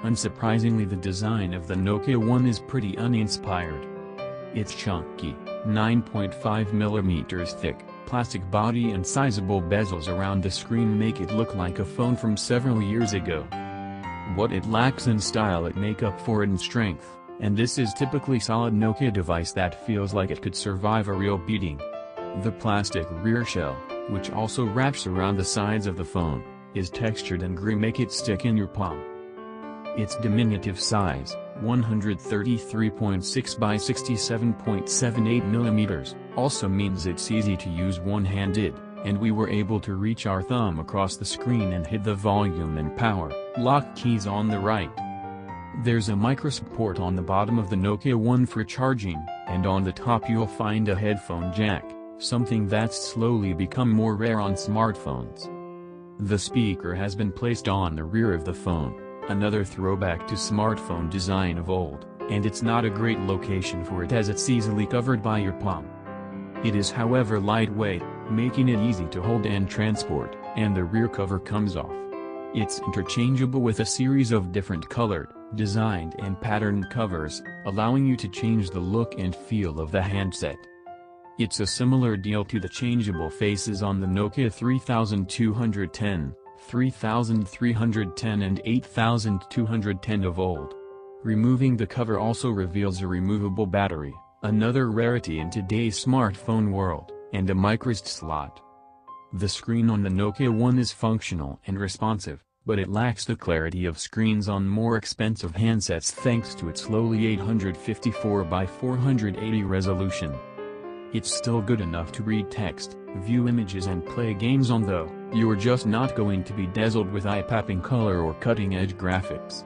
Unsurprisingly, the design of the Nokia One is pretty uninspired. Its chunky, 9.5mm thick, plastic body and sizable bezels around the screen make it look like a phone from several years ago. What it lacks in style it make up for in strength, and this is typically solid Nokia device that feels like it could survive a real beating. The plastic rear shell, which also wraps around the sides of the phone, is textured and gray, make it stick in your palm. Its diminutive size, 133.6 by 67.78mm, also means it's easy to use one-handed, and we were able to reach our thumb across the screen and hit the volume and power lock keys on the right. There's a micro port on the bottom of the Nokia One for charging, and on the top you'll find a headphone jack, something that's slowly become more rare on smartphones. The speaker has been placed on the rear of the phone, another throwback to smartphone design of old, and it's not a great location for it as it's easily covered by your palm. It is however lightweight, making it easy to hold and transport, and the rear cover comes off. It's interchangeable with a series of different colored, designed and patterned covers, allowing you to change the look and feel of the handset. It's a similar deal to the changeable faces on the Nokia 3210, 3310 and 8210 of old. Removing the cover also reveals a removable battery, another rarity in today's smartphone world, and a microSD slot. The screen on the Nokia One is functional and responsive, but it lacks the clarity of screens on more expensive handsets thanks to its lowly 854 by 480 resolution. It's still good enough to read text, view images and play games on, though you're just not going to be dazzled with eye-popping color or cutting-edge graphics.